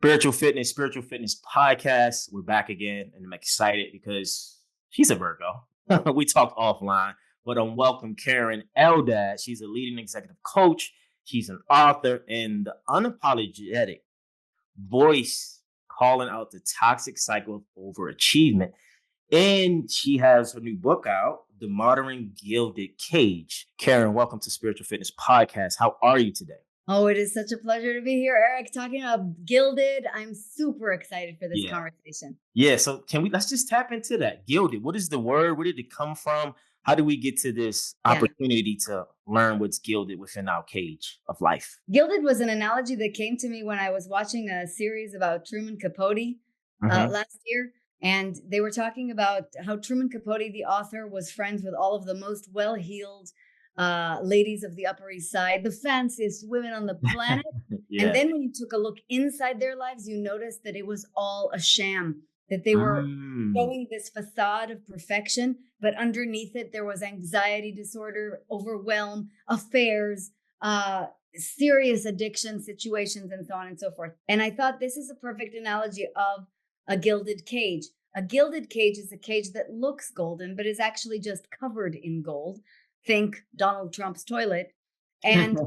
Spiritual Fitness podcast. We're back again, and I'm excited because she's a Virgo. We talked offline, but welcome Keren Eldad. She's a leading executive coach. She's an author and the unapologetic voice calling out the toxic cycle of overachievement. And she has her new book out, The Modern Gilded Cage. Keren, welcome to Spiritual Fitness Podcast. How are you today? Oh, it is such a pleasure to be here, Eric, talking about Gilded. I'm super excited for this conversation. Yeah, so let's just tap into that. Gilded. What is the word? Where did it come from? How do we get to this opportunity to learn what's gilded within our cage of life? Gilded was an analogy that came to me when I was watching a series about Truman Capote last year. And they were talking about how Truman Capote, the author, was friends with all of the most well-heeled ladies of the Upper East Side, the fanciest women on the planet. And then when you took a look inside their lives, you noticed that it was all a sham, that they were showing this facade of perfection, but underneath it, there was anxiety disorder, overwhelm, affairs, serious addiction situations, and so on and so forth. And I thought this is a perfect analogy of a gilded cage. A gilded cage is a cage that looks golden, but is actually just covered in gold. Think Donald Trump's toilet. And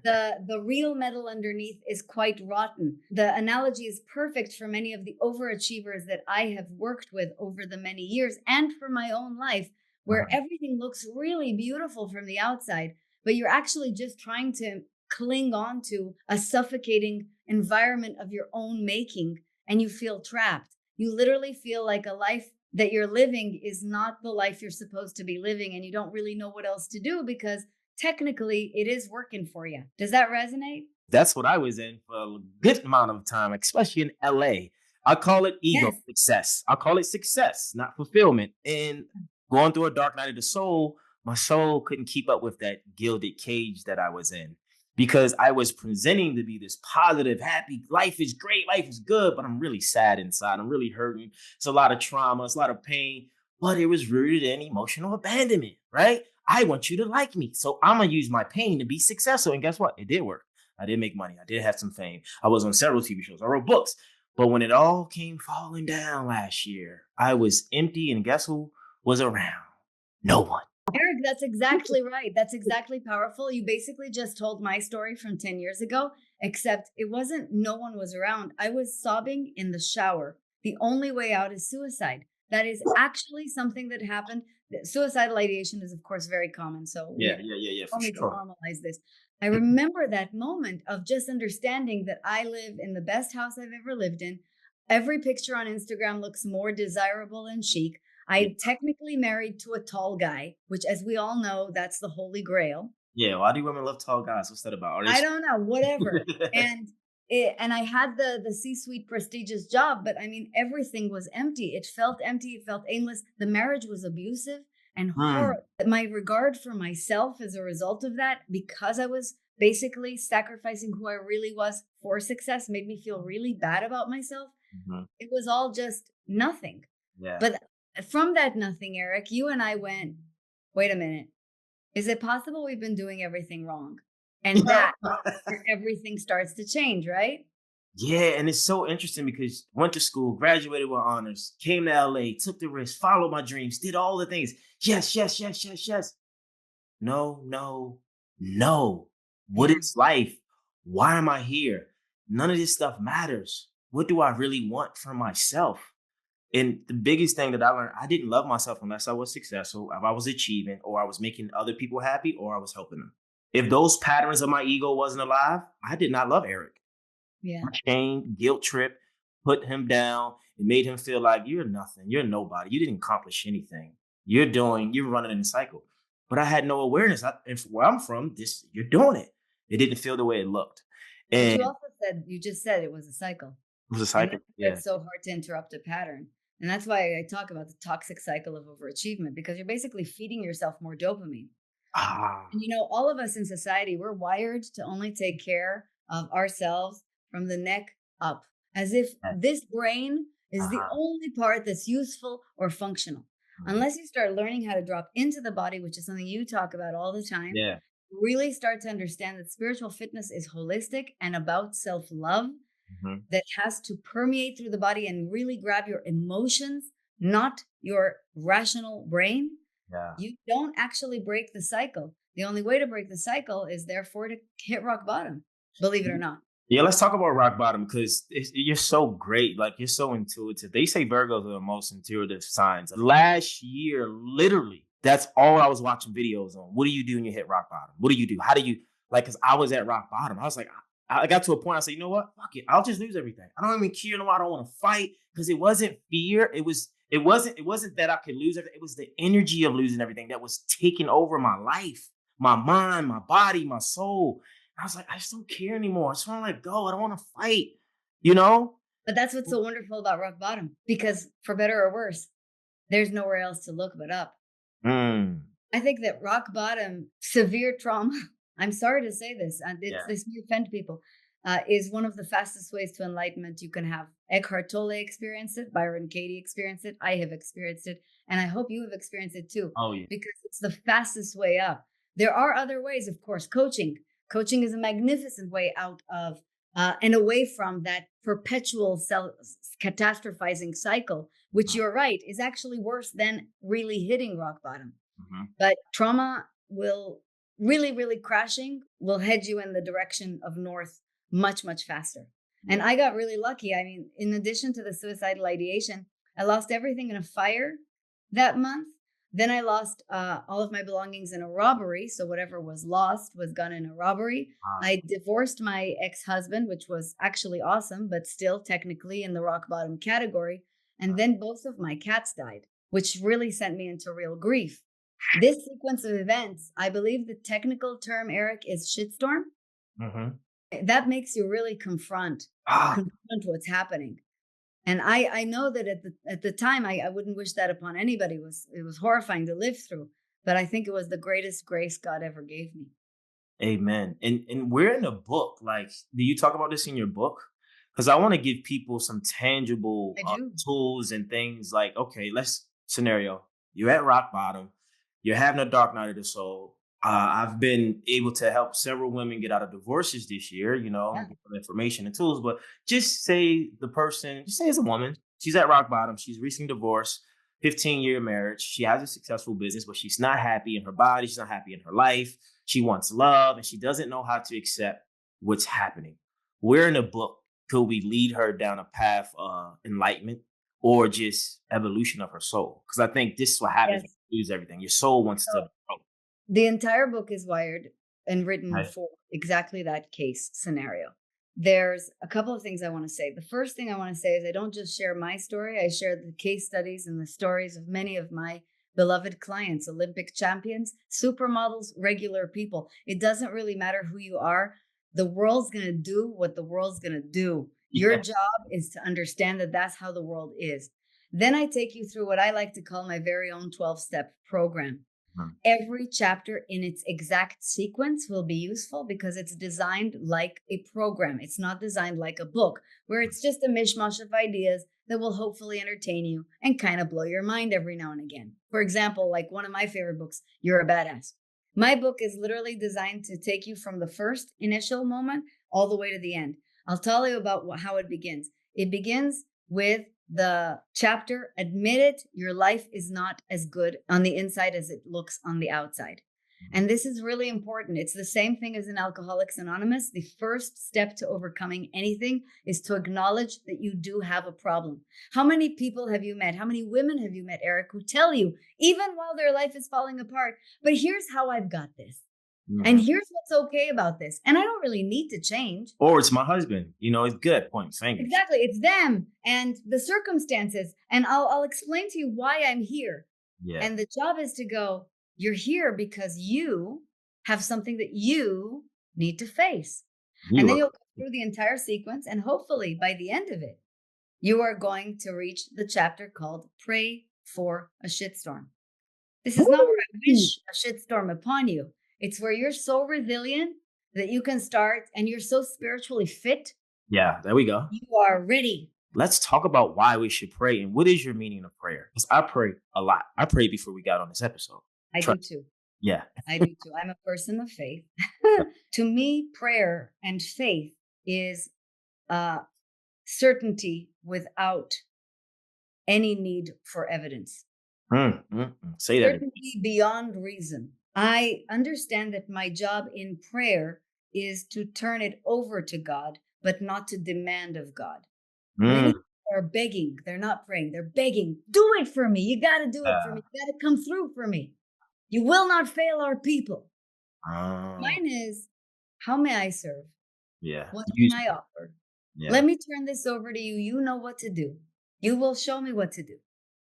the real metal underneath is quite rotten. The analogy is perfect for many of the overachievers that I have worked with over the many years and for my own life, where everything looks really beautiful from the outside, but you're actually just trying to cling on to a suffocating environment of your own making, and you feel trapped. You literally feel like a life that you're living is not the life you're supposed to be living, and you don't really know what else to do because technically it is working for you. Does that resonate? That's what I was in for a good amount of time, especially in LA. I call it ego success. I call it success, not fulfillment. And going through a dark night of the soul, my soul couldn't keep up with that gilded cage that I was in, because I was presenting to be this positive, happy, life is great, life is good, but I'm really sad inside. I'm really hurting. It's a lot of trauma, it's a lot of pain, but it was rooted in emotional abandonment, right? I want you to like me, so I'm going to use my pain to be successful. And guess what? It did work. I did make money. I did have some fame. I was on several TV shows. I wrote books. But when it all came falling down last year, I was empty, and guess who was around? No one. Eric, that's exactly right. That's exactly powerful. You basically just told my story from 10 years ago, except it wasn't no one was around. I was sobbing in the shower. The only way out is suicide. That is actually something that happened. Suicidal ideation is, of course, very common. So yeah, for sure. To normalize this. I remember that moment of just understanding that I live in the best house I've ever lived in. Every picture on Instagram looks more desirable and chic. I technically married to a tall guy, which, as we all know, that's the holy grail. Yeah, why do women love tall guys? What's that about? I don't know, whatever. And I had the C-suite prestigious job, but I mean, everything was empty. It felt empty. It felt aimless. The marriage was abusive and horrible. My regard for myself as a result of that, because I was basically sacrificing who I really was for success, made me feel really bad about myself. It was all just nothing. Yeah. But from that nothing, Eric, you and I went, wait a minute. Is it possible we've been doing everything wrong? And that everything starts to change, right? Yeah, and it's so interesting because went to school, graduated with honors, came to LA, took the risk, followed my dreams, did all the things. Yes. No. What is life? Why am I here? None of this stuff matters. What do I really want for myself? And the biggest thing that I learned, I didn't love myself unless I was successful, if I was achieving, or I was making other people happy, or I was helping them. If those patterns of my ego wasn't alive, I did not love Eric. Yeah. Shame, guilt trip, put him down. It made him feel like you're nothing. You're nobody. You didn't accomplish anything. You're running in a cycle. But I had no awareness. And where I'm from, you're doing it. It didn't feel the way it looked. And you just said it was a cycle. It was a cycle. It's so hard to interrupt a pattern. And that's why I talk about the toxic cycle of overachievement, because you're basically feeding yourself more dopamine. And all of us in society, we're wired to only take care of ourselves from the neck up, as if this brain is the only part that's useful or functional. Unless you start learning how to drop into the body, which is something you talk about all the time, really start to understand that spiritual fitness is holistic and about self-love. that has to permeate through the body and really grab your emotions, not your rational brain, you don't actually break the cycle. The only way to break the cycle is therefore to hit rock bottom, believe it or not. Yeah, let's talk about rock bottom because you're so great. Like, you're so intuitive. They say Virgos are the most intuitive signs. Last year, literally, that's all I was watching videos on. What do you do when you hit rock bottom? What do you do? How do you, like, because I was at rock bottom. I was like, I got to a point, I said, you know what? Fuck it. I'll just lose everything. I don't even care no more. I don't want to fight because it wasn't fear. It wasn't that I could lose everything. It was the energy of losing everything that was taking over my life, my mind, my body, my soul. I was like, I just don't care anymore. I just want to let go. I don't want to fight, you know? But that's what's so wonderful about rock bottom, because for better or worse, there's nowhere else to look but up. I think that rock bottom, severe trauma, I'm sorry to say this, and this may offend people, is one of the fastest ways to enlightenment you can have. Eckhart Tolle experienced it, Byron Katie experienced it, I have experienced it, and I hope you have experienced it too. Oh, yeah. Because it's the fastest way up. There are other ways, of course. Coaching is a magnificent way out of and away from that perpetual catastrophizing cycle, which you're right, is actually worse than really hitting rock bottom. But trauma will really crashing will head you in the direction of north much, much faster. And I got really lucky. I mean, in addition to the suicidal ideation, I lost everything in a fire that month. Then I lost all of my belongings in a robbery. So whatever was lost was gone in a robbery. I divorced my ex-husband, which was actually awesome, but still technically in the rock bottom category. And then both of my cats died, which really sent me into real grief. This sequence of events, I believe the technical term, Eric, is shitstorm. That makes you really confront what's happening. And I know that at the time, I wouldn't wish that upon anybody. It was horrifying to live through, but I think it was the greatest grace God ever gave me. Amen. And we're in a book. Like, do you talk about this in your book? Because I want to give people some tangible tools and things. Like, okay, let's scenario. You're at rock bottom. You're having a dark night of the soul. I've been able to help several women get out of divorces this year, give them information and tools. But just say it's a woman. She's at rock bottom. She's recently divorced, 15-year marriage. She has a successful business, but she's not happy in her body. She's not happy in her life. She wants love, and she doesn't know how to accept what's happening. Where in the book could we lead her down a path of enlightenment or just evolution of her soul? Because I think this is what happens when you lose everything. Your soul wants to grow. The entire book is wired and written for exactly that case scenario. There's a couple of things I want to say. The first thing I want to say is I don't just share my story. I share the case studies and the stories of many of my beloved clients, Olympic champions, supermodels, regular people. It doesn't really matter who you are. The world's going to do what the world's going to do. Your job is to understand that that's how the world is. Then I take you through what I like to call my very own 12-step program. Every chapter in its exact sequence will be useful because it's designed like a program. It's not designed like a book where it's just a mishmash of ideas that will hopefully entertain you and kind of blow your mind every now and again. For example, like one of my favorite books, You're a Badass. My book is literally designed to take you from the first initial moment all the way to the end. I'll tell you about how it begins. It begins with the chapter, Admit It, Your Life is Not as Good on the inside as it looks on the outside. And this is really important. It's the same thing as in Alcoholics Anonymous. The first step to overcoming anything is to acknowledge that you do have a problem. How many people have you met? How many women have you met, Eric, who tell you, even while their life is falling apart, but here's how I've got this. And here's what's okay about this. And I don't really need to change. Or it's my husband. It's good. Point fingers. Exactly. It's them and the circumstances. And I'll explain to you why I'm here. Yeah. And the job is to go, you're here because you have something that you need to face. And then you'll go through the entire sequence. And hopefully by the end of it, you are going to reach the chapter called Pray for a Shitstorm. This is not where I wish a shitstorm upon you. It's where you're so resilient that you can start, and you're so spiritually fit. Yeah, there we go. You are ready. Let's talk about why we should pray and what is your meaning of prayer? Because I pray a lot. I prayed before we got on this episode. I do too. Yeah. I do too. I'm a person of faith. To me, prayer and faith is certainty without any need for evidence. Say that again. Certainty beyond reason. I understand that my job in prayer is to turn it over to God, but not to demand of God. Many Mm, people are begging. They're not praying. They're begging. Do it for me. You got to do it for yeah. me. You got to come through for me. You will not fail our people. Oh, Mine is, how may I serve? yeah. What can Use I me. offer? Yeah. Let me turn this over to you. You know what to do. You will show me what to do.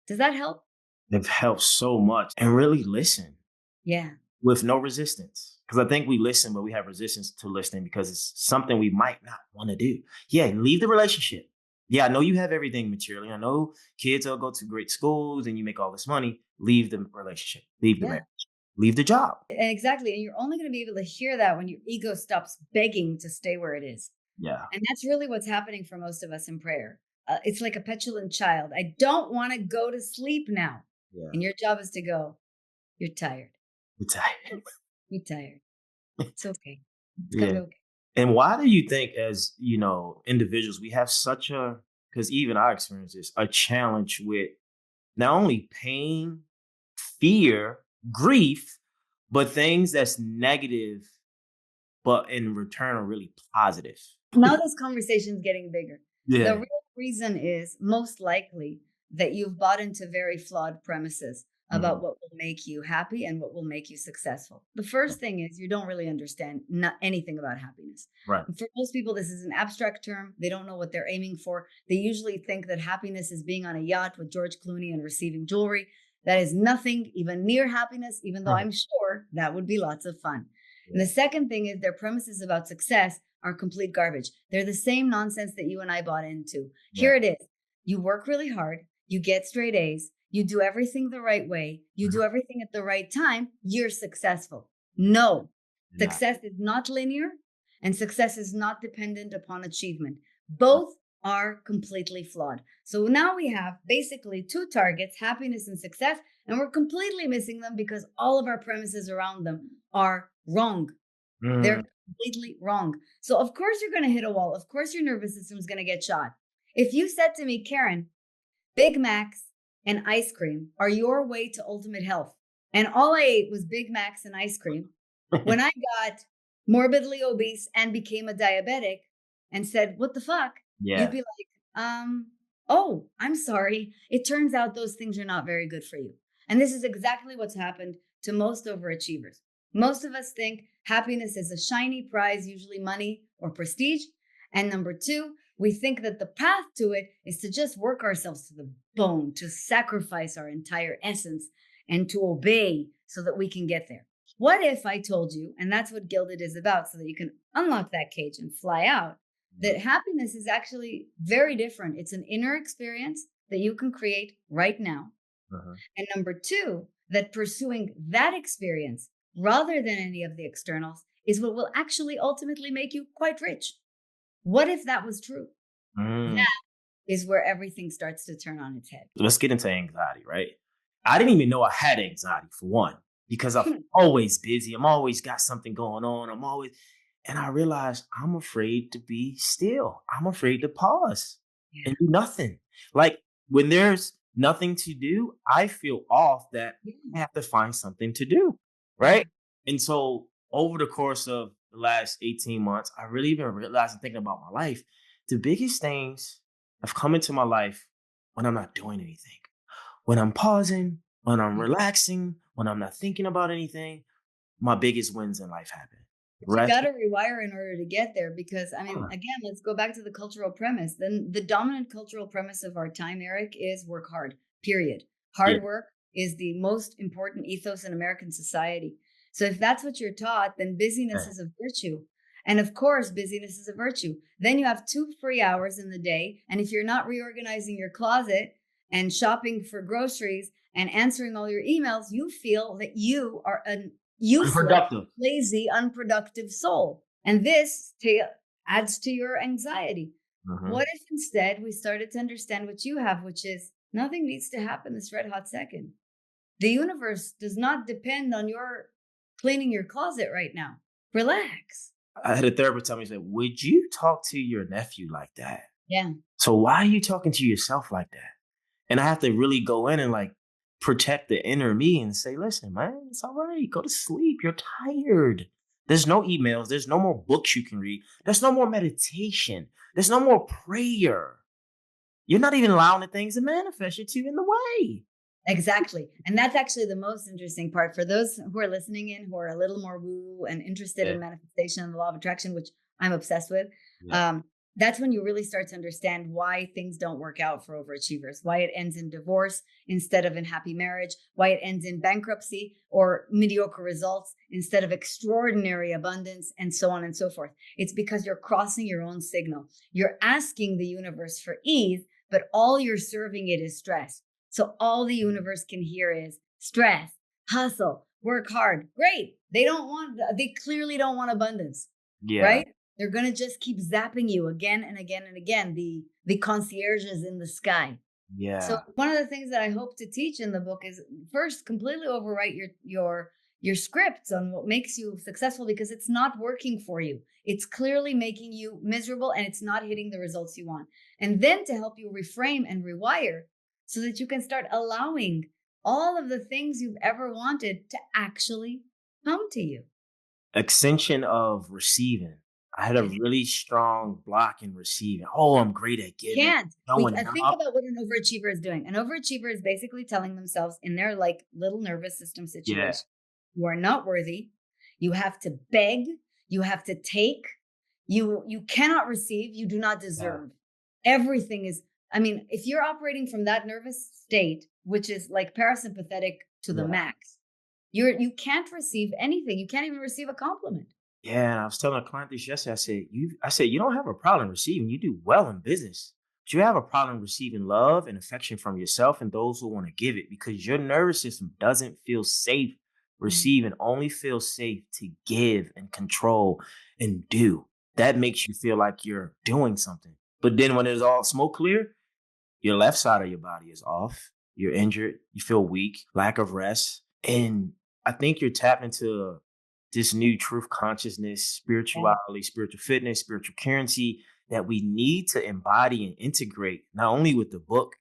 Does that help? They've helped so much and really listen Yeah. with no resistance. Because I think we listen, but we have resistance to listening because it's something we might not want to do. Yeah, leave the relationship. Yeah, I know you have everything materially. I know kids will go to great schools and you make all this money. Leave the relationship. Leave the Yeah. marriage. Leave the job. Exactly. And you're only going to be able to hear that when your ego stops begging to stay where it is. Yeah. And that's really what's happening for most of us in prayer. It's like a petulant child. I don't want to go to sleep now. Yeah. And your job is to go, you're tired. It's tired. You're tired. It's okay. It's going to Yeah. be okay. And why do you think, as individuals, we have such a, because even I experience this, a challenge with not only pain, fear, grief, but things that's negative, but in return are really positive. Now this conversation is getting bigger. The Yeah. real reason is most likely that you've bought into very flawed premises about Mhm. what will make you happy and what will make you successful. The first thing is you don't really understand anything about happiness. Right. And for most people, this is an abstract term. They don't know what they're aiming for. They usually think that happiness is being on a yacht with George Clooney and receiving jewelry. That is nothing even near happiness, even though Mhm. I'm sure that would be lots of fun. And Yeah. the second thing is their premises about success are complete garbage. They're the same nonsense that you and I bought into. Yeah. Here it is. You work really hard, you get straight A's, you do everything the right way, you do Mhm. everything at the right time, you're successful. No, You're not. success is not linear and success is not dependent upon achievement. Both are completely flawed. So now we have basically two targets, happiness and success, and we're completely missing them because all of our premises around them are wrong. Mm, They're completely wrong. So, of course, you're going to hit a wall. Of course, your nervous system is going to get shot. If you said to me, Keren, Big Macs and ice cream are your way to ultimate health, and all I ate was Big Macs and ice cream, when I got morbidly obese and became a diabetic and said, what the fuck? You'd yeah. be like, oh, I'm sorry. It turns out those things are not very good for you. And this is exactly what's happened to most overachievers. Most of us think happiness is a shiny prize, usually money or prestige. And number two, we think that the path to it is to just work ourselves to the bone, to sacrifice our entire essence and to obey so that we can get there. What if I told you, and that's what Gilded is about, so that you can unlock that cage and fly out, that happiness is actually very different. It's an inner experience that you can create right now. Uh-huh. And number two, that pursuing that experience rather than any of the externals is what will actually ultimately make you quite rich. What if that was true? Mm. That is where everything starts to turn on its head. Let's get into anxiety, right? I didn't even know I had anxiety for one, because I'm always busy. I'm always got something going on. And I realized I'm afraid to be still. I'm afraid to pause Yeah. and do nothing. Like when there's nothing to do, I feel off that I have to find something to do. Right. And so over the course of the last 18 months, I really been realizing, thinking about my life, the biggest things have come into my life when I'm not doing anything, when I'm pausing, when I'm relaxing, when I'm not thinking about anything. My biggest wins in life happen. But you Rest. got to rewire in order to get there because, I mean, again, let's go back to the cultural premise. Then the dominant cultural premise of our time, Eric, is work hard, period. Yeah. Hard work is the most important ethos in American society. So if that's what you're taught, then busyness is a virtue. And of course, busyness is a virtue. Then you have 2 free hours in the day. And if you're not reorganizing your closet and shopping for groceries and answering all your emails, you feel that you are an useless, Unproductive. lazy, unproductive soul. And this adds to your anxiety. Mhm. What if instead we started to understand what you have, which is nothing needs to happen this red hot second? The universe does not depend on your cleaning your closet right now. Relax. I had a therapist tell me, he said, would you talk to your nephew like that? Yeah. So why are you talking to yourself like that? And I have to really go in and like protect the inner me and say, listen, man, it's all right. Go to sleep. You're tired. There's no emails. There's no more books you can read. There's no more meditation. There's no more prayer. You're not even allowing the things to manifest. You're too in the way. Exactly. And that's actually the most interesting part for those who are listening in, who are a little more woo and interested Yeah. in manifestation and the law of attraction, which I'm obsessed with. Yeah. Um, that's when you really start to understand why things don't work out for overachievers, why it ends in divorce instead of in happy marriage, why it ends in bankruptcy or mediocre results instead of extraordinary abundance, and so on and so forth. It's because you're crossing your own signal. You're asking the universe for ease, but all you're serving it is stress. So all the universe can hear is stress, hustle, work hard. Great. They clearly don't want abundance, Yeah. right? They're going to just keep zapping you again and again and again. The concierge is in the sky. So Yeah. one of the things that I hope to teach in the book is first completely overwrite your scripts on what makes you successful, because it's not working for you. It's clearly making you miserable and it's not hitting the results you want. And then to help you reframe and rewire so that you can start allowing all of the things you've ever wanted to actually come to you. Extension of receiving. I had a really strong block in receiving. Oh, I'm great at giving, Can't. showing Think up. about what an overachiever is doing. An overachiever is basically telling themselves in their like little nervous system Yeah. situation, you are not worthy. You have to beg. You have to take. You cannot receive. You do not Yeah. deserve. Everything is. I mean, if you're operating from that nervous state, which is like parasympathetic to the Yeah. max, you can't receive anything. You can't even receive a compliment. Yeah, and I was telling a client this yesterday. I said, you don't have a problem receiving. You do well in business. But you have a problem receiving love and affection from yourself and those who want to give it because your nervous system doesn't feel safe receiving, only feels safe to give and control and do. That makes you feel like you're doing something. But then when it's all smoke clear, your left side of your body is off. You're injured. You feel weak, lack of rest. And I think you're tapped into this new truth consciousness, Yeah. spirituality, spiritual fitness, spiritual currency that we need to embody and integrate, not only with the book,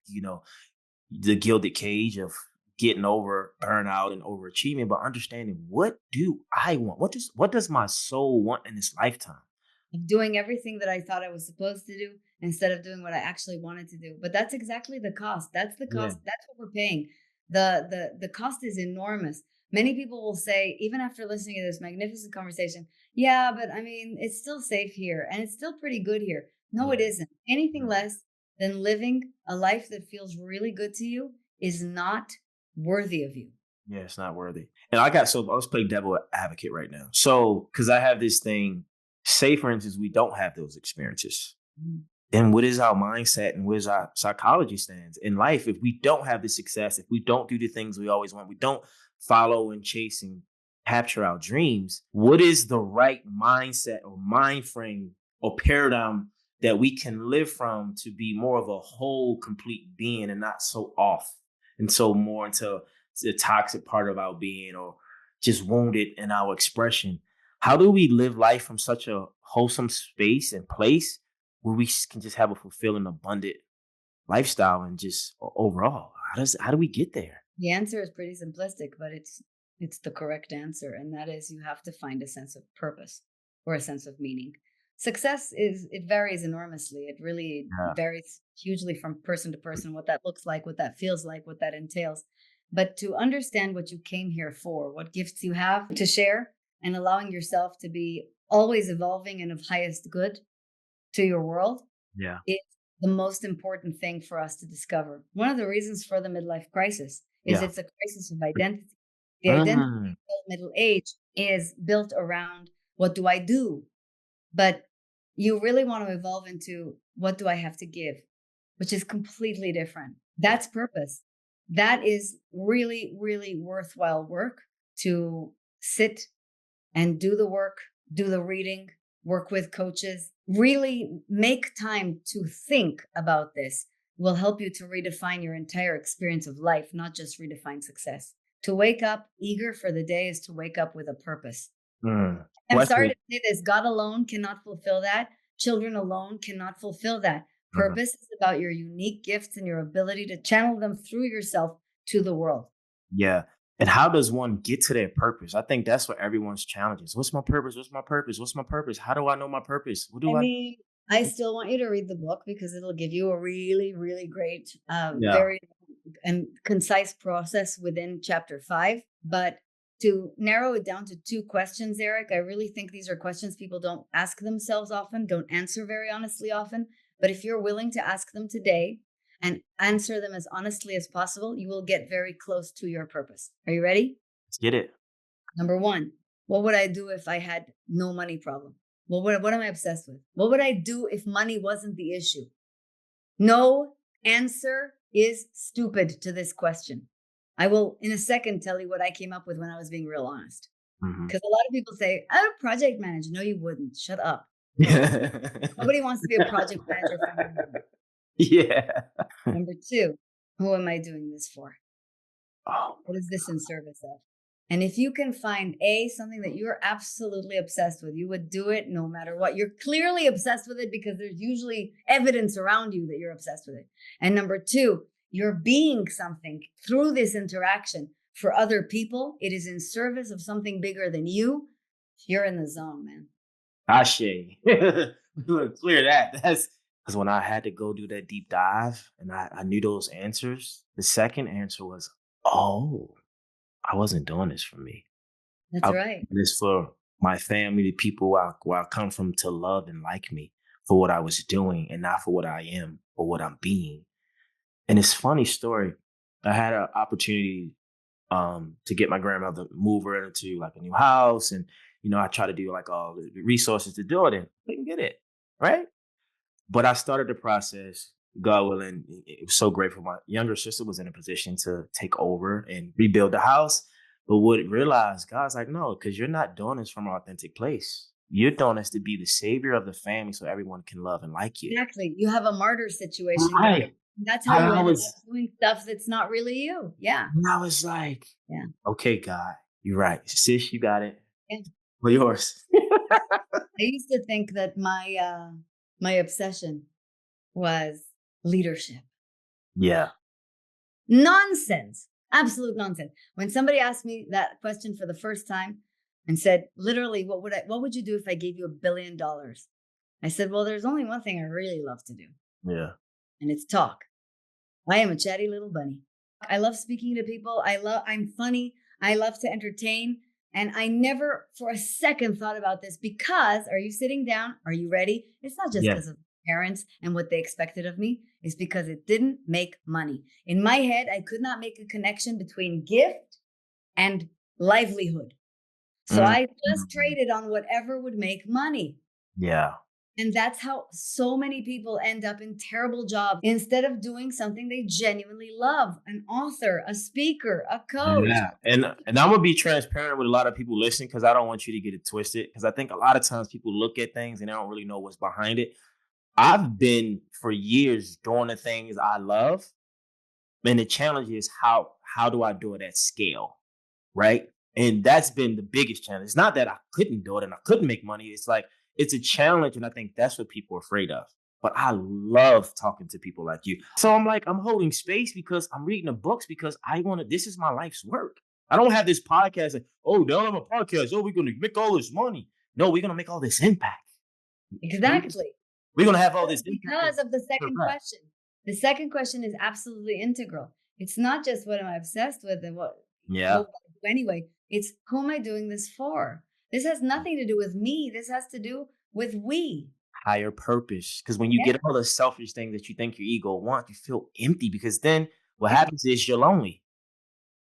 the Gilded Cage of getting over burnout and overachieving, but understanding what do I want? What does my soul want in this lifetime? Of doing everything that I thought I was supposed to do instead of doing what I actually wanted to do. But that's exactly the cost. That's the Yeah. cost. That's what we're paying. The cost is enormous. Many people will say, even after listening to this magnificent conversation, yeah, but I mean, it's still safe here and it's still pretty good here. No, it Yeah. isn't. Anything No. less than living a life that feels really good to you is not worthy of you. Yeah, it's not worthy. And let's play devil advocate right now. So, because I have this thing, say for instance, we don't have those experiences. Mhm. Then what is our mindset and where's our psychology stands in life if we don't have the success, if we don't do the things we always want, we don't follow and chase and capture our dreams, what is the right mindset or mind frame or paradigm that we can live from to be more of a whole, complete being and not so off and so more into the toxic part of our being or just wounded in our expression? How do we live life from such a wholesome space and place where we can just have a fulfilling, abundant lifestyle and just overall? How do we get there? The answer is pretty simplistic, but it's the correct answer, and that is you have to find a sense of purpose or a sense of meaning. Success is it varies enormously. It really Yeah. varies hugely from person to person, what that looks like, what that feels like, what that entails. But to understand what you came here for, what gifts you have to share, and allowing yourself to be always evolving and of highest good to your world Yeah. is the most important thing for us to discover. One of the reasons for the midlife crisis is Yeah. it's a crisis of identity. The identity Mm. of middle age is built around what do I do? But you really want to evolve into what do I have to give, which is completely different. Yeah. That's purpose. That is really, really worthwhile work to sit and do the work, do the reading, work with coaches, really make time to think about this will help you to redefine your entire experience of life, not just redefine success. To wake up eager for the day is to wake up with a purpose. Mm. I'm Well, sorry to say this, God alone cannot fulfill that. Children alone cannot fulfill that. Mhm. Purpose is about your unique gifts and your ability to channel them through yourself to the world. Yeah. And how does one get to their purpose? I think that's what everyone's challenge is. What's my purpose? What's my purpose? What's my purpose? How do I know my purpose? What I do I? mean, I still want you to read the book because it'll give you a really, really great, Yeah. very and concise process within chapter 5. But to narrow it down to 2 questions, Eric, I really think these are questions people don't ask themselves often, don't answer very honestly often. But if you're willing to ask them today and answer them as honestly as possible, you will get very close to your purpose. Are you ready? Let's get it. Number 1, what would I do if I had no money problem? What am I obsessed with? What would I do if money wasn't the issue? No answer is stupid to this question. I will, in a second, tell you what I came up with when I was being real honest. Mhm. Because a lot of people say, I'm a project manager. No, you wouldn't. Shut up. Nobody wants to be a project manager for no money. Yeah. Number 2, who am I doing this for? Oh, What is this in service of? And if you can find something that you're absolutely obsessed with, you would do it no matter what. You're clearly obsessed with it because there's usually evidence around you that you're obsessed with it. And number 2, you're being something through this interaction for other people. It is in service of something bigger than you. You're in the zone, man. Ashe. Clear that. That's because when I had to go do that deep dive and I knew those answers, the second answer was, oh, I wasn't doing this for me. That's I was right. doing this for my family, the people where I come from to love and like me for what I was doing and not for what I am or what I'm being. And it's funny story. I had an opportunity to get my grandmother move her into like a new house, and I try to do like all the resources to do it, and couldn't get it right. But I started the process. God willing, it was so grateful. My younger sister was in a position to take over and rebuild the house. But what realized, God's like, no, because you're not doing this from an authentic place. You're doing this to be the savior of the family so everyone can love and like you. Exactly. You have a martyr situation going. Right. That's how you I ended was, up doing stuff that's not really you. Yeah. and I was like, Yeah. okay, God, you're right. Sis, you got it. Yeah. For yours. I used to think that my obsession was leadership. Yeah. Nonsense. Absolute nonsense. When somebody asked me that question for the first time and said, literally, what would you do if I gave you $1 billion? I said, well, there's only one thing I really love to do, Yeah. and it's talk. I am a chatty little bunny. I love speaking to people. I'm funny. I love to entertain. And I never for a second thought about this because, are you sitting down? Are you ready? It's not just Yeah. because of parents and what they expected of me. It's because it didn't make money. In my head, I could not make a connection between gift and livelihood. So I just Mhm. traded on whatever would make money. Yeah. And that's how so many people end up in terrible jobs instead of doing something they genuinely love. An author, a speaker, a coach. Yeah. And I'm gonna be transparent with a lot of people listening because I don't want you to get it twisted. Because I think a lot of times people look at things and they don't really know what's behind it. I've been for years doing the things I love. And the challenge is how do I do it at scale? Right. And that's been the biggest challenge. It's not that I couldn't do it and I couldn't make money. It's like it's a challenge, and I think that's what people are afraid of. But I love talking to people like you. So I'm like, I'm holding space because I'm reading the books because I want to, this is my life's work. I don't have this podcast like, oh, don't have a podcast. Oh, we're gonna make all this money. No, we're gonna make all this impact. Exactly. We're gonna have all this impact. Because of the second question. The second question is absolutely integral. It's not just what am I obsessed with and what Yeah. would I do anyway. It's who am I doing this for? This has nothing to do with me. This has to do with we. Higher purpose. Because when you Yeah. get all the selfish things that you think your ego wants, you feel empty because then what Yeah. happens is you're lonely.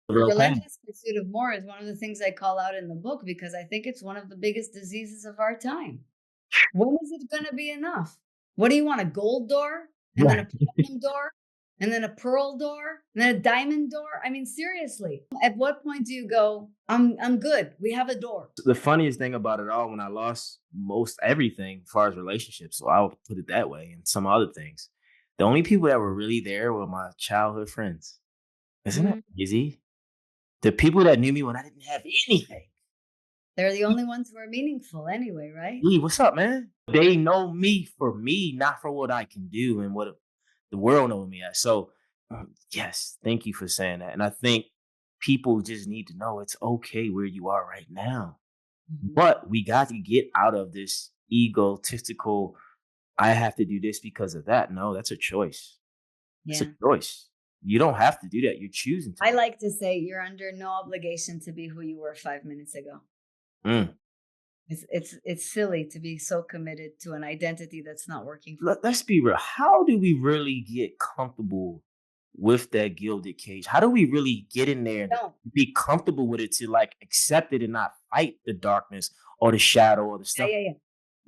The Real pain. relentless pursuit of more is one of the things I call out in the book because I think it's one of the biggest diseases of our time. When is it going to be enough? What do you want? A gold door and then a Right. platinum door and then a pearl door and then a diamond door? I mean, seriously, at what point do you go, I'm good. We have a door. The funniest thing about it all, when I lost most everything as far as relationships, so I'll put it that way, and some other things, the only people that were really there were my childhood friends. Isn't that Mm, crazy? The people that knew me when I didn't have anything. They're the only ones who are meaningful anyway, right? E, what's up, man? They know me for me, not for what I can do and what the world knows me as. So, yes, thank you for saying that. And I think people just need to know it's okay where you are right now. Mhm. But we got to get out of this egotistical, I have to do this because of that. No, that's a choice. It's a Yeah. choice. You don't have to do that. You're choosing to I do like to say you're under no obligation to be who you were 5 minutes ago. it. It's silly to be so committed to an identity that's not working for Let's be real. How do we really get comfortable with that gilded cage? How do we really get in there you. and Don't. be comfortable with it to like accept it and not fight the darkness or the shadow or the Yeah, stuff? yeah, yeah.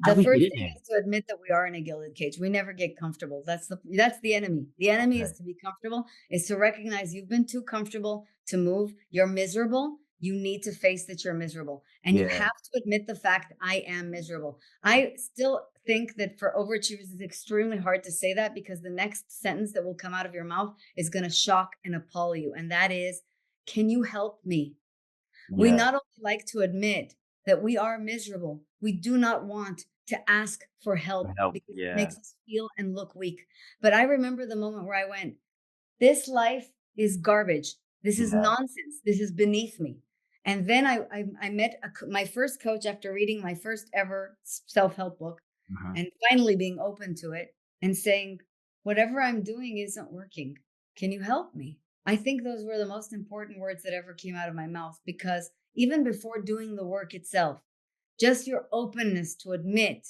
How The do we get first in thing there? is to admit that we are in a gilded cage. We never get comfortable. That's the enemy. The enemy is Okay. to be comfortable, is to recognize you've been too comfortable to move. You're miserable. You need to face that you're miserable. And you Yeah. have to admit the fact I am miserable. I still think that for overachievers it's extremely hard to say that because the next sentence that will come out of your mouth is going to shock and appall you. And that is, can you help me? We Yeah. not only like to admit that we are miserable, we do not want to ask for help Help. because it Yeah. makes us feel and look weak. But I remember the moment where I went, this life is garbage. This is Yeah. nonsense. This is beneath me. And then I met my first coach after reading my first ever self help book Mhm. and finally being open to it and saying, whatever I'm doing isn't working. Can you help me? I think those were the most important words that ever came out of my mouth because even before doing the work itself, just your openness to admit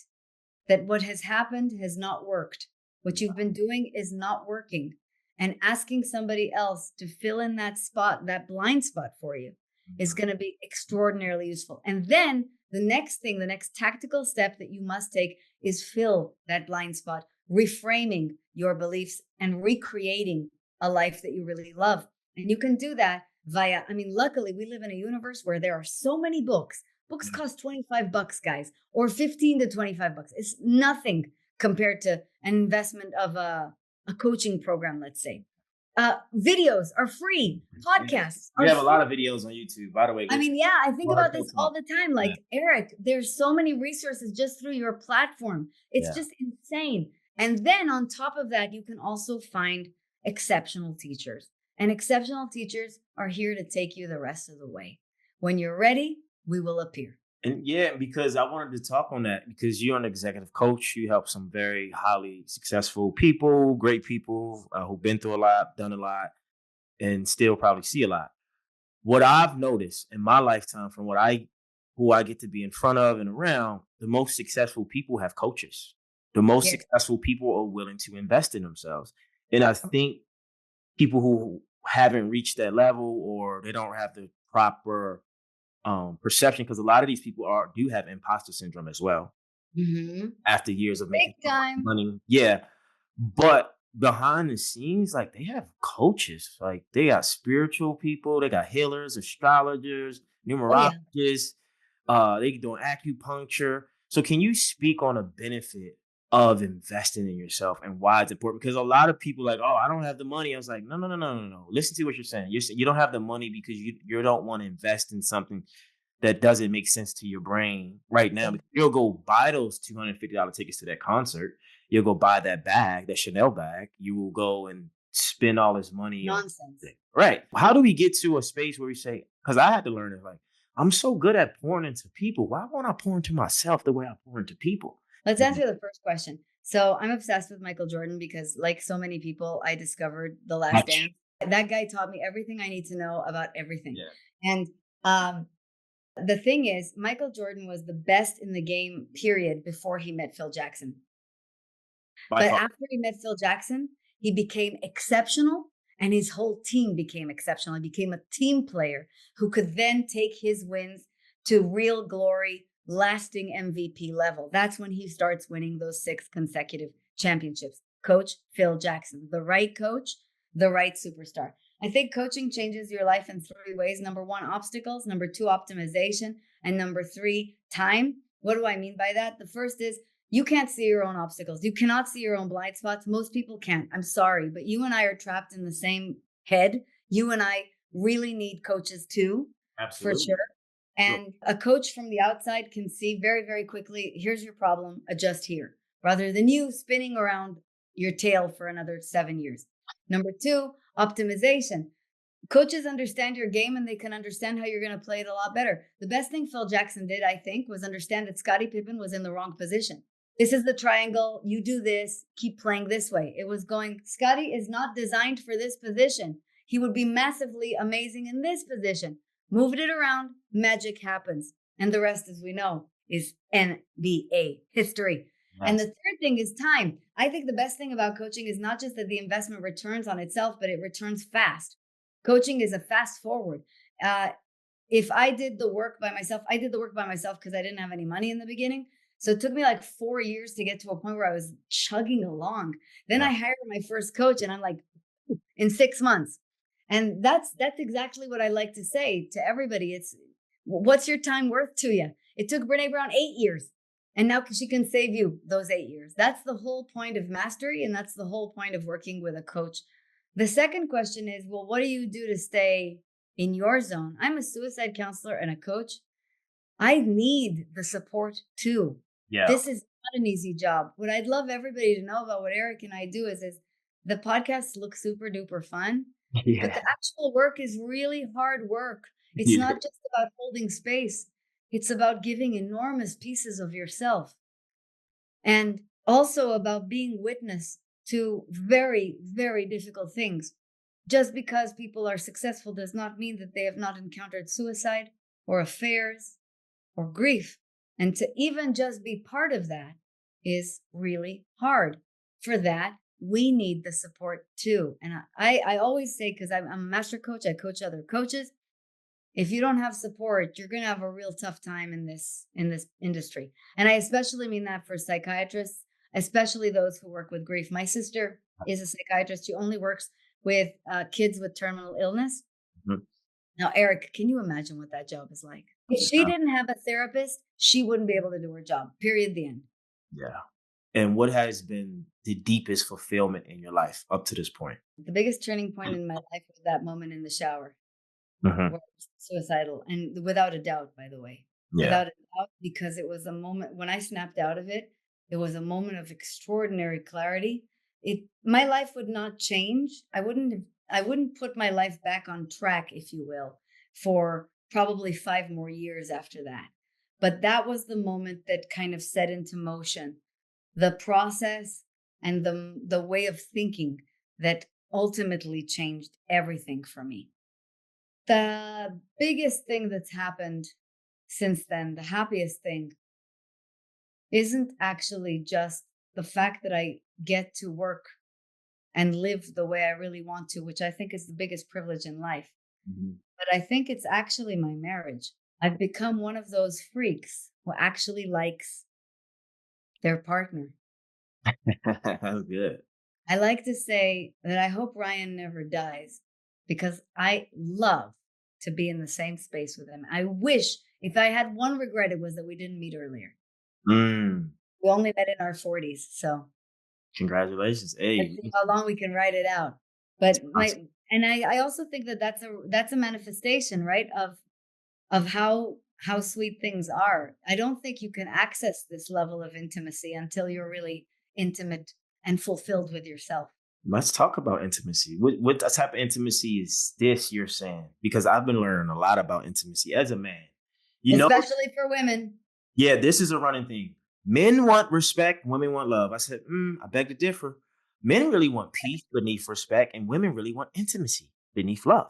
that what has happened has not worked. What you've been doing is not working. And asking somebody else to fill in that spot, that blind spot for you, is Mhm. going to be extraordinarily useful. And then the next thing, the next tactical step that you must take is fill that blind spot, reframing your beliefs and recreating a life that you really love. And you can do that via, I mean, luckily we live in a universe where there are so many books. Books Yeah. cost $25, guys, or 15 to $25. It's nothing compared to an investment of a coaching program, let's say. Videos are free. Yeah. Podcasts You are have a lot free. of videos on YouTube. By the way, I go mean, yeah, I think on her about TED this all talk. the time. Yeah. Like, Eric, there's so many resources just through your platform. It's Yeah. just insane. And then on top of that, you can also find exceptional teachers. And exceptional teachers are here to take you the rest of the way. When you're ready, we will appear. And yeah, because I wanted to talk on that because you're an executive coach. You help some very highly successful people, great people who've been through a lot, done a lot, and still probably see a lot. What I've noticed in my lifetime from who I get to be in front of and around, the most successful people have coaches. The most Yes. successful people are willing to invest in themselves. And I think people who haven't reached that level or they don't have the proper perception, because a lot of these people do have imposter syndrome as well Mm-hmm. after years of Big making so much time. money. Yeah. But behind the scenes, like they have coaches, like they got spiritual people, they got healers, astrologers, Oh, yeah. numerologists, they doing acupuncture. So can you speak on a benefit of investing in yourself and why it's important? Because a lot of people like, oh, I don't have the money. I was like, no, no, no, no, no, no. Listen to what you're saying. You're saying you don't have the money because you don't want to invest in something that doesn't make sense to your brain right now. Yeah. Because you'll go buy those $250 tickets to that concert. You'll go buy that bag, that Chanel bag. You will go and spend all this money on Nonsense. right. How do we get to a space where we say, because I had to learn it like, I'm so good at pouring into people. Why won't I pour into myself the way I pour into people? Let's answer the first question. So I'm obsessed with Michael Jordan because, like so many people, I discovered The Last Much. Dance. That guy taught me everything I need to know about everything. Yeah. And the thing is, Michael Jordan was the best in the game, period, before he met Phil Jackson. By But far. after he met Phil Jackson, he became exceptional and his whole team became exceptional. He became a team player who could then take his wins to real glory, lasting MVP level. That's when he starts winning those 6 consecutive championships. Coach Phil Jackson, the right coach, the right superstar. I think coaching changes your life in 3 ways. Number 1, obstacles. Number 2, optimization. And number 3, time. What do I mean by that? The first is you can't see your own obstacles. You cannot see your own blind spots. Most people can't. I'm sorry, but you and I are trapped in the same head. You and I really need coaches too, for Absolutely. sure. And a coach from the outside can see very, very quickly, here's your problem, adjust here, rather than you spinning around your tail for another 7 years. Number 2, optimization. Coaches understand your game and they can understand how you're going to play it a lot better. The best thing Phil Jackson did, I think, was understand that Scottie Pippen was in the wrong position. This is the triangle. You do this, keep playing this way. It was going, Scottie is not designed for this position. He would be massively amazing in this position. Moved it around, magic happens. And the rest, as we know, is NBA history. Nice. And the third thing is time. I think the best thing about coaching is not just that the investment returns on itself, but it returns fast. Coaching is a fast forward. If I did the work by myself, I did the work by myself because I didn't have any money in the beginning. So it took me like 4 years to get to a point where I was chugging along. Then I hired my first coach and I'm like, in 6 months. And that's exactly what I like to say to everybody. It's, what's your time worth to you? It took Brene Brown 8 years. And now she can save you those 8 years. That's the whole point of mastery. And that's the whole point of working with a coach. The second question is, well, what do you do to stay in your zone? I'm a suicide counselor and a coach. I need the support too. Yeah. This is not an easy job. What I'd love everybody to know about what Eric and I do is the podcasts look super duper fun, but the actual work is really hard work. It's not just about holding space. It's about giving enormous pieces of yourself and also about being witness to very, very difficult things. Just because people are successful does not mean that they have not encountered suicide or affairs or grief. And to even just be part of that is really hard. For that, we need the support too. And I always say, because I'm a master coach, I coach other coaches. If you don't have support, you're going to have a real tough time in this industry. And I especially mean that for psychiatrists, especially those who work with grief. My sister is a psychiatrist. She only works with kids with terminal illness. Mm-hmm. Now, Eric, can you imagine what that job is like? If she didn't have a therapist, she wouldn't be able to do her job, period, the end. Yeah. And what has been the deepest fulfillment in your life up to this point? The biggest turning point in my life was that moment in the shower. Mm-hmm. Where I was suicidal. And without a doubt, by the way. Yeah. Without a doubt, because it was a moment, when I snapped out of it, it was a moment of extraordinary clarity. My life would not change. I wouldn't put my life back on track, if you will, for probably 5 more years after that. But that was the moment that kind of set into motion the process and the way of thinking that ultimately changed everything for me. The biggest thing that's happened since then, the happiest thing, isn't actually just the fact that I get to work and live the way I really want to, which I think is the biggest privilege in life. Mm-hmm. But I think it's actually my marriage. I've become one of those freaks who actually likes their partner. That's good. I like to say that I hope Ryan never dies because I love to be in the same space with him. I wish, if I had one regret, it was that we didn't meet earlier. We only met in our 40s, so. Congratulations. Hey. Let's see how long we can ride it out. But I also think that that's a manifestation, right, of how sweet things are. I don't think you can access this level of intimacy until you're really intimate and fulfilled with yourself. Let's talk about intimacy. What type of intimacy is this you're saying? Because I've been learning a lot about intimacy as a man. Especially for women. Yeah, this is a running thing. Men want respect, women want love. I said, I beg to differ. Men really want peace beneath respect, and women really want intimacy beneath love.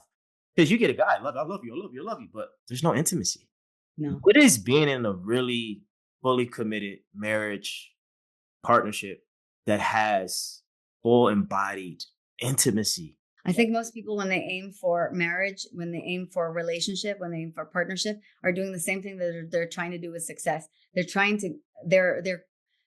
Because you get a guy, I love you, but there's no intimacy. No. What is being in a really fully committed marriage partnership that has full embodied intimacy? I think most people, when they aim for marriage, when they aim for a relationship, when they aim for a partnership, are doing the same thing that they're trying to do with success. They're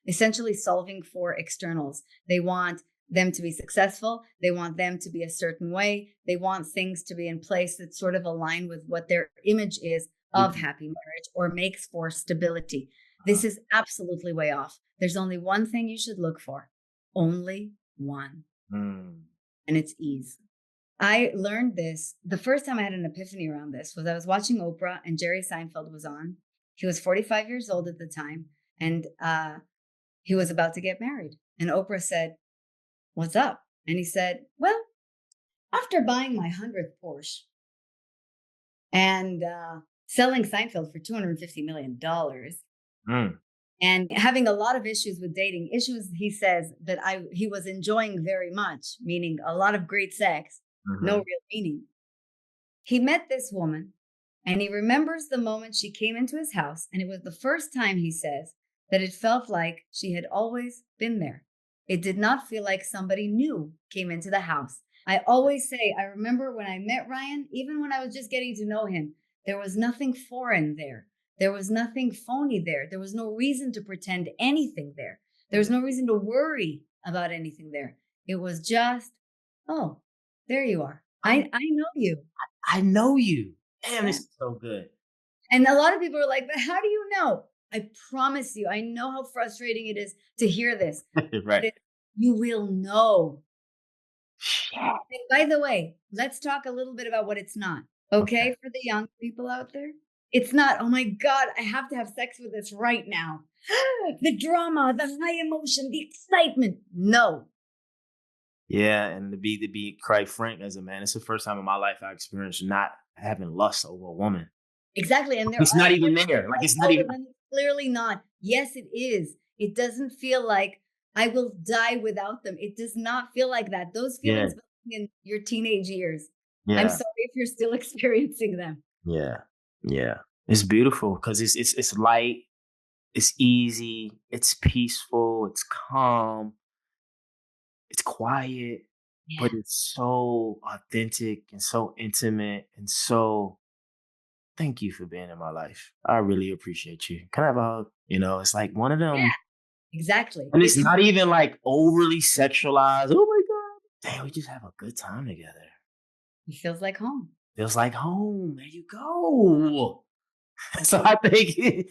essentially solving for externals. They want them to be successful. They want them to be a certain way. They want things to be in place that sort of align with what their image is of happy marriage or makes for stability. This is absolutely way off. There's only one thing you should look for. Only one. And it's ease. I learned this. The first time I had an epiphany around this was I was watching Oprah and Jerry Seinfeld was on. He was 45 years old at the time, and he was about to get married. And Oprah said, "What's up?" And he said, "Well, after buying my 100th Porsche and selling Seinfeld for $250 million and having a lot of issues with dating, issues he says that he was enjoying very much, meaning a lot of great sex, no real meaning. He met this woman and he remembers the moment she came into his house. And it was the first time, he says, that it felt like she had always been there. It did not feel like somebody new came into the house. I always say, I remember when I met Ryan, even when I was just getting to know him, there was nothing foreign there. There was nothing phony there. There was no reason to pretend anything there. There was no reason to worry about anything there. It was just, oh, there you are. I know you. I know you. Damn, this is so good. And a lot of people are like, but how do you know? I promise you, I know how frustrating it is to hear this. Right. You will know. And by the way, let's talk a little bit about what it's not. Okay, for the young people out there. It's not, oh my God, I have to have sex with this right now. The drama, the high emotion, the excitement. No. Yeah, and to be quite frank as a man, it's the first time in my life I experienced not having lust over a woman. Exactly. And it's not even there. Like, it's not even. It's clearly not. Yes, it is. It doesn't feel like I will die without them. It does not feel like that. Those feelings in your teenage years. Yeah. I'm sorry if you're still experiencing them. Yeah. Yeah. It's beautiful because it's light, it's easy, it's peaceful, it's calm, it's quiet, but it's so authentic and so intimate and so. Thank you for being in my life. I really appreciate you. Can I have a hug? It's like one of them. Yeah, exactly. And it's not even like overly sexualized. Oh my God. Damn, we just have a good time together. It feels like home. Feels like home. There you go. So I think,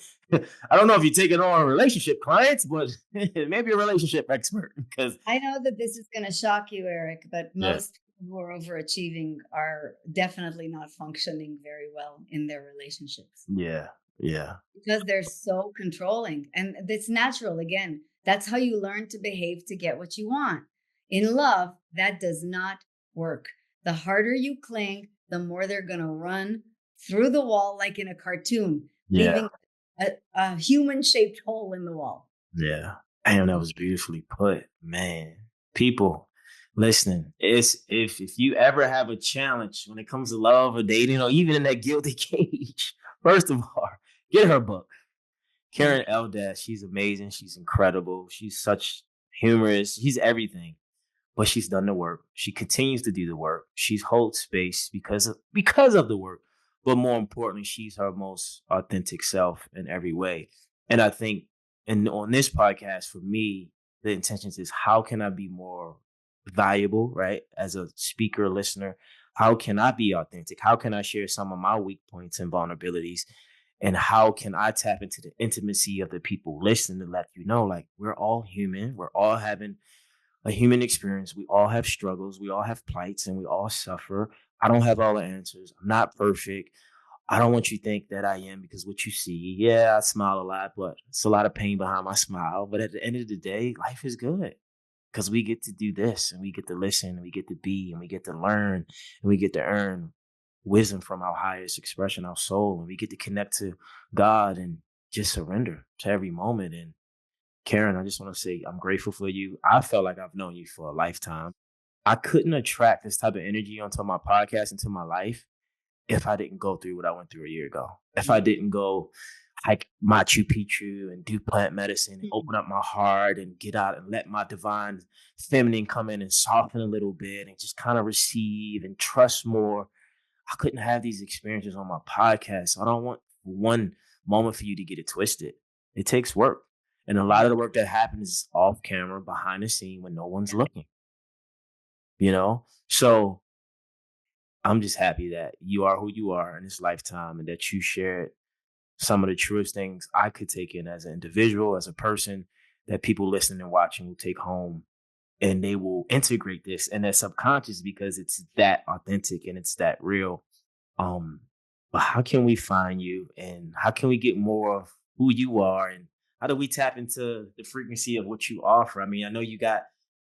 I don't know if you're taking on relationship clients, but maybe a relationship expert. Because I know that this is going to shock you, Eric, but most people who are overachieving are definitely not functioning very well in their relationships. Yeah. Yeah. Because they're so controlling. And it's natural. Again, that's how you learn to behave to get what you want. In love, that does not work. The harder you cling, the more they're going to run through the wall like in a cartoon, leaving a human-shaped hole in the wall. Yeah. Damn, that was beautifully put. Man, people listening, if you ever have a challenge when it comes to love or dating or even in that Gilded Cage, first of all, get her book. Keren Eldad, she's amazing. She's incredible. She's such humorous. She's everything. But she's done the work. She continues to do the work. She's holds space because of the work. But more importantly, she's her most authentic self in every way. And I think, and on this podcast, for me, the intentions is how can I be more valuable, right? As a speaker, listener, how can I be authentic? How can I share some of my weak points and vulnerabilities? And how can I tap into the intimacy of the people listening to let you know, like, we're all human. We're all having a human experience. We all have struggles. We all have plights and we all suffer. I don't have all the answers. I'm not perfect. I don't want you to think that I am because what you see, I smile a lot, but it's a lot of pain behind my smile. But at the end of the day, life is good because we get to do this and we get to listen and we get to be and we get to learn and we get to earn wisdom from our highest expression, our soul, and we get to connect to God and just surrender to every moment. And Keren, I just want to say I'm grateful for you. I felt like I've known you for a lifetime. I couldn't attract this type of energy onto my podcast, into my life, if I didn't go through what I went through a year ago. If I didn't go hike Machu Picchu and do plant medicine and open up my heart and get out and let my divine feminine come in and soften a little bit and just kind of receive and trust more, I couldn't have these experiences on my podcast. So I don't want one moment for you to get it twisted. It takes work. And a lot of the work that happens is off camera, behind the scene when no one's looking. So I'm just happy that you are who you are in this lifetime and that you shared some of the truest things I could take in as an individual, as a person, that people listening and watching will take home and they will integrate this in their subconscious because it's that authentic and it's that real. Um, but how can we find you, and how can we get more of who you are, and how do we tap into the frequency of what you offer? I mean, I know you got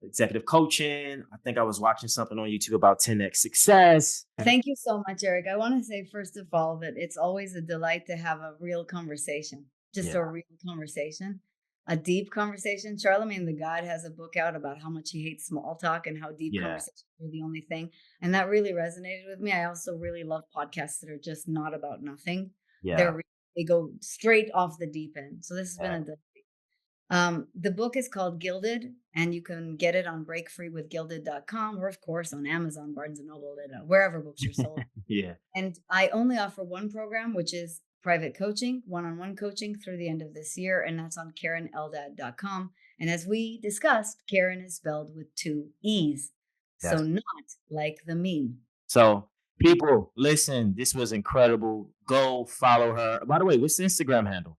executive coaching. I think I was watching something on YouTube about 10x success. Thank you so much, Eric. I want to say, first of all, that it's always a delight to have a real conversation, just Yeah, a real conversation, a deep conversation. Charlemagne the God has a book out about how much he hates small talk and how deep yeah, conversations are the only thing. And that really resonated with me. I also really love podcasts that are just not about nothing. yeah, They go straight off the deep end. So this has been yeah. a delight. The book is called Gilded, and you can get it on breakfreewithgilded.com or, of course, on Amazon, Barnes and Noble, and wherever books are sold. Yeah. And I only offer one program, which is private coaching, one-on-one coaching through the end of this year, and that's on KerenEldad.com. And as we discussed, Keren is spelled with 2 E's, so Yes. not like the meme. So, people, listen, this was incredible. Go follow her. By the way, what's the Instagram handle?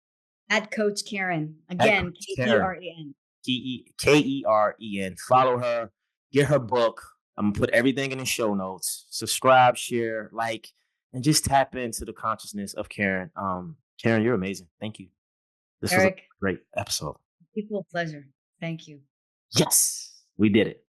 At Coach Keren. At Again, Coach Keren. Keren. Keren. Follow her. Get her book. I'm gonna put everything in the show notes. Subscribe, share, like, and just tap into the consciousness of Keren. Keren, you're amazing. Thank you. This was a Eric, great episode. equal pleasure. Thank you. Yes, we did it.